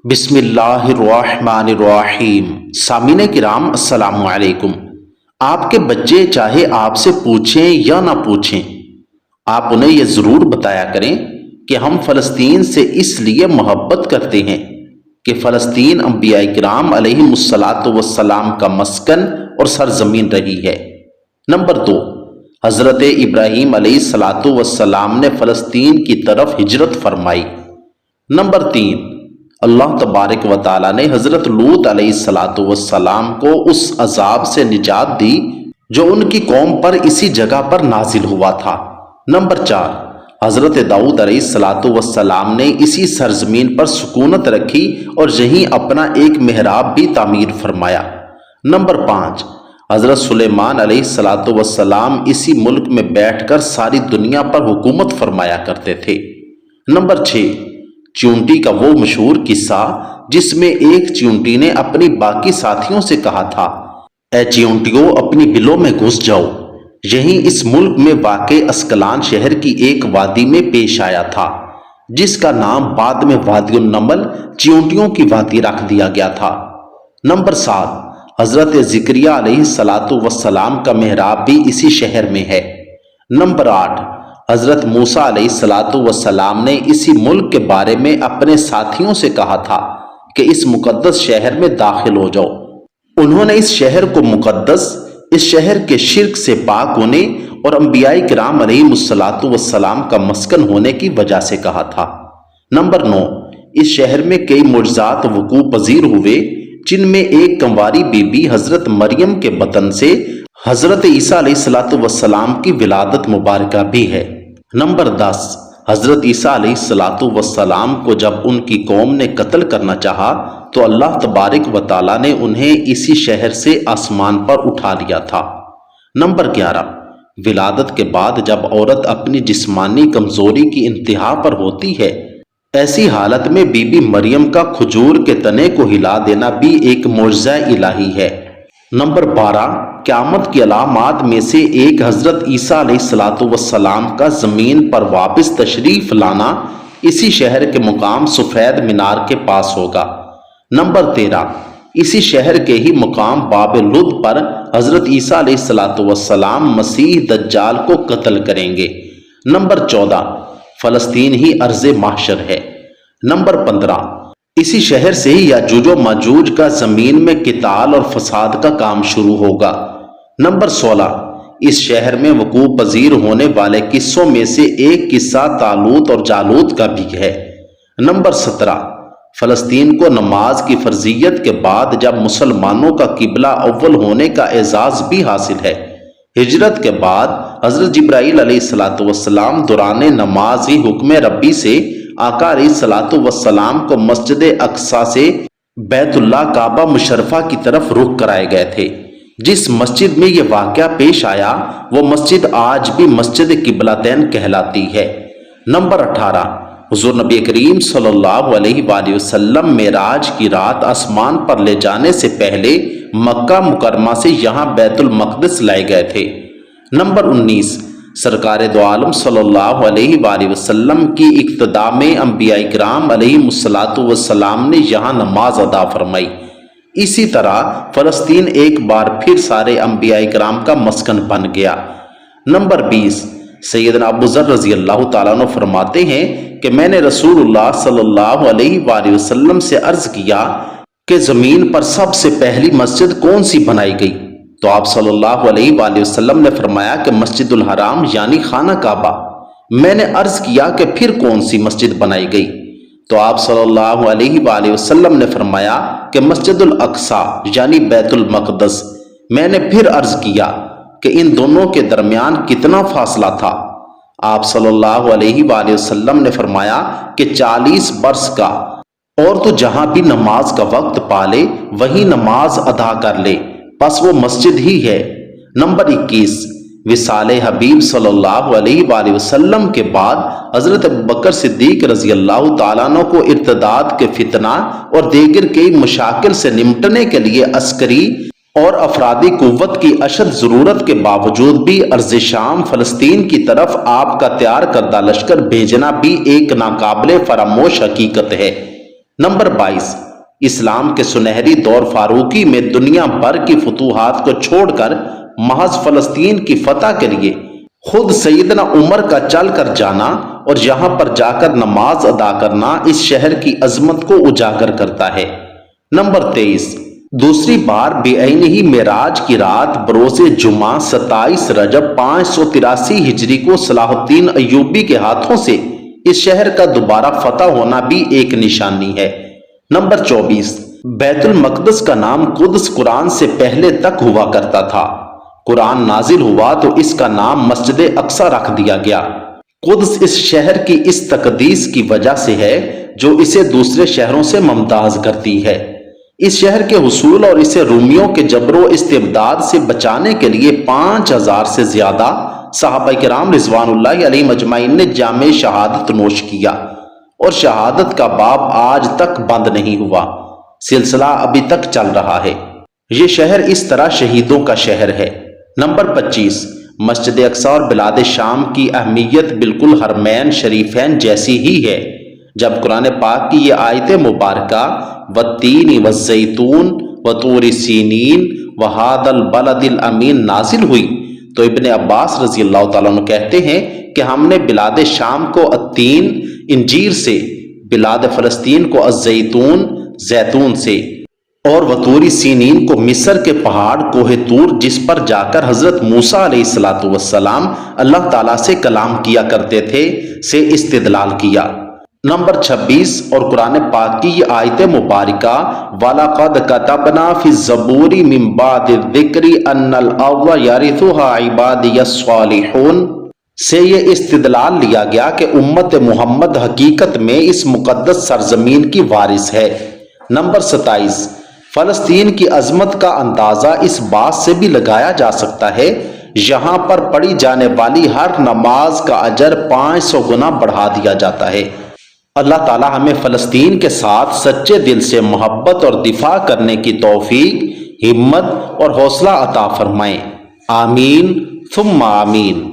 بسم اللہ الرحمن الرحیم۔ سامعین کرام السلام علیکم۔ آپ کے بچے چاہے آپ سے پوچھیں یا نہ پوچھیں، آپ انہیں یہ ضرور بتایا کریں کہ ہم فلسطین سے اس لیے محبت کرتے ہیں کہ فلسطین انبیاء کرام علیہم السلام کا مسکن اور سرزمین رہی ہے۔ نمبر 2، حضرت ابراہیم علیہ السلام نے فلسطین کی طرف ہجرت فرمائی۔ نمبر 3، اللہ تبارک و تعالیٰ نے حضرت لوط علیہ السلام کو اس عذاب سے نجات دی جو ان کی قوم پر اسی جگہ پر نازل ہوا تھا۔ نمبر 4، حضرت داؤد علیہ السلام نے اسی سرزمین پر سکونت رکھی اور یہیں اپنا ایک محراب بھی تعمیر فرمایا۔ نمبر 5، حضرت سلیمان علیہ السلام اسی ملک میں بیٹھ کر ساری دنیا پر حکومت فرمایا کرتے تھے۔ نمبر 6، چیونٹی کا وہ مشہور قصہ جس میں ایک چیونٹی نے اپنی باقی ساتھیوں سے کہا تھا، اے چیونٹیوں اپنی بلوں میں گھس جاؤ، یہیں اس ملک میں واقع اسکلان شہر کی ایک وادی میں پیش آیا تھا جس کا نام بعد میں وادی النمل چیونٹیوں کی وادی رکھ دیا گیا تھا۔ نمبر 7، حضرت زکریا علیہ السلام کا محراب بھی اسی شہر میں ہے۔ نمبر 8، حضرت موسیٰ علیہ السلام نے اسی ملک کے بارے میں اپنے ساتھیوں سے کہا تھا کہ اس مقدس شہر میں داخل ہو جاؤ۔ انہوں نے اس شہر کو مقدس، اس شہر کے شرک سے پاک ہونے اور انبیاء کرام علیہ السلام کا مسکن ہونے کی وجہ سے کہا تھا۔ نمبر 9، اس شہر میں کئی معجزات وقوع پذیر ہوئے جن میں ایک کنواری بی بی حضرت مریم کے بطن سے حضرت عیسیٰ علیہ السلام کی ولادت مبارکہ بھی ہے۔ نمبر 10، حضرت عیسیٰ علیہ السلام کو جب ان کی قوم نے قتل کرنا چاہا تو اللہ تبارک و تعالیٰ نے انہیں اسی شہر سے آسمان پر اٹھا لیا تھا۔ نمبر 11، ولادت کے بعد جب عورت اپنی جسمانی کمزوری کی انتہا پر ہوتی ہے، ایسی حالت میں بی بی مریم کا کھجور کے تنے کو ہلا دینا بھی ایک معجزہ الہی ہے۔ نمبر 12، قیامت کی علامات میں سے ایک حضرت عیسیٰ علیہ السلام کا زمین پر واپس تشریف لانا اسی شہر کے مقام سفید مینار کے پاس ہوگا۔ نمبر 13، اسی شہر کے ہی مقام باب لد پر حضرت عیسیٰ علیہ السلام مسیح دجال کو قتل کریں گے۔ نمبر 14، فلسطین ہی ارض محشر ہے۔ نمبر 15، اسی شہر سے ہی یاجوج و ماجوج کا زمین میں قتال اور فساد کا کام شروع ہوگا۔ نمبر 16، اس شہر میں وقوع پذیر ہونے والے قصوں میں سے ایک قصہ طالوت اور جالوت کا بھی ہے۔ نمبر 17، فلسطین کو نماز کی فرضیت کے بعد جب مسلمانوں کا قبلہ اول ہونے کا اعزاز بھی حاصل ہے۔ ہجرت کے بعد حضرت جبرائیل علیہ السلام دوران نماز ہی حکم ربی سے آقا علیہ السلام کو مسجد اقصی سے بیت اللہ کعبہ مشرفہ کی طرف رخ کرائے گئے تھے۔ جس مسجد میں یہ واقعہ پیش آیا وہ مسجد آج بھی مسجد قبلتین کہلاتی ہے۔ نمبر 18، حضور نبی کریم صلی اللہ علیہ وآلہ وسلم معراج کی رات آسمان پر لے جانے سے پہلے مکہ مکرمہ سے یہاں بیت المقدس لائے گئے تھے۔ نمبر 19، سرکار دو عالم صلی اللہ علیہ وآلہ وسلم کی اقتداء میں انبیاء کرام علیہ السلام نے یہاں نماز ادا فرمائی۔ اسی طرح فلسطین ایک بار پھر سارے انبیاء کرام کا مسکن بن گیا۔ نمبر 20، سیدنا ابو ذر رضی اللہ تعالیٰ عنہ فرماتے ہیں کہ میں نے رسول اللہ صلی اللہ علیہ وآلہ وسلم سے عرض کیا کہ زمین پر سب سے پہلی مسجد کون سی بنائی گئی؟ تو آپ صلی اللہ علیہ وآلہ وسلم نے فرمایا کہ مسجد الحرام یعنی خانہ کعبہ۔ میں نے عرض کیا کہ پھر کون سی مسجد بنائی گئی؟ تو آپ صلی اللہ علیہ وآلہ وسلم نے فرمایا کہ مسجد الاقصی یعنی بیت المقدس۔ میں نے پھر عرض کیا کہ ان دونوں کے درمیان کتنا فاصلہ تھا؟ آپ صلی اللہ علیہ وآلہ وسلم نے فرمایا کہ 40 برس کا، اور تو جہاں بھی نماز کا وقت پالے وہیں نماز ادا کر لے، پس وہ مسجد ہی ہے۔ نمبر 21، وصال حبیب صلی اللہ علیہ وآلہ وسلم کے بعد حضرت ابوبکر صدیق رضی اللہ تعالیٰ عنہ کو ارتداد کے فتنہ اور دیگر کئی مشاکل سے نمٹنے کے لیے عسکری اور افرادی قوت کی اشد ضرورت کے باوجود بھی ارض شام فلسطین کی طرف آپ کا تیار کردہ لشکر بھیجنا بھی ایک ناقابل فراموش حقیقت ہے۔ نمبر 22، اسلام کے سنہری دور فاروقی میں دنیا بھر کی فتوحات کو چھوڑ کر محض فلسطین کی فتح کے لیے خود سیدنا عمر کا چل کر جانا اور یہاں پر جا کر نماز ادا کرنا اس شہر کی عظمت کو اجاگر کرتا ہے۔ نمبر 23، دوسری بار بعین ہی معراج کی رات بروز جمعہ 27 رجب 583 ہجری کو صلاح الدین ایوبی کے ہاتھوں سے اس شہر کا دوبارہ فتح ہونا بھی ایک نشانی ہے۔ نمبر 24، بیت المقدس کا نام قدس قرآن سے پہلے تک ہوا کرتا تھا۔ قرآن نازل ہوا تو اس کا نام مسجد اقصی رکھ دیا گیا۔ قدس اس شہر کی اس تقدیس کی وجہ سے ہے جو اسے دوسرے شہروں سے ممتاز کرتی ہے۔ اس شہر کے حصول اور اسے رومیوں کے جبر و استبداد سے بچانے کے لیے 5000 سے زیادہ صحابہ کرام رضوان اللہ علیہم اجمعین نے جام شہادت نوش کیا، اور شہادت کا باب آج تک بند نہیں ہوا، سلسلہ ابھی تک چل رہا ہے۔ یہ شہر اس طرح شہیدوں کا شہر ہے۔ نمبر 25، مسجد اقصی اور بلاد شام کی اہمیت بالکل حرمین شریفین جیسی ہی ہے۔ جب قرآن پاک کی یہ آیت مبارکہ والتین والزیتون وطور سینین وہذا البلد الامین نازل ہوئی تو ابن عباس رضی اللہ تعالیٰ عنہ کہتے ہیں کہ ہم نے بلاد شام کو التین انجیر سے، بلاد فلسطین کو الزیتون زیتون سے، اور وطور سینین کو مصر کے پہاڑ کوہ طور جس پر جا کر حضرت موسیٰ علیہ السلام اللہ تعالیٰ سے کلام کیا کرتے تھے سے استدلال کیا۔ نمبر 26، اور قرآن پاک کی یہ آیت مبارکہ وَلَقَدْ كَتَبْنَا فِي الزَّبُورِ مِن بَعْدِ الذِّكْرِ أَنَّ الْأَرْضَ يَرِثُهَا عِبَادِيَ الصَّالِحُونَ سے یہ استدلال لیا گیا کہ امت محمد حقیقت میں اس مقدس سرزمین کی وارث ہے۔ نمبر 27، فلسطین کی عظمت کا اندازہ اس بات سے بھی لگایا جا سکتا ہے یہاں پر پڑھی جانے والی ہر نماز کا اجر 500 گنا بڑھا دیا جاتا ہے۔ اللہ تعالی ہمیں فلسطین کے ساتھ سچے دل سے محبت اور دفاع کرنے کی توفیق، ہمت اور حوصلہ عطا فرمائے۔ آمین ثم آمین۔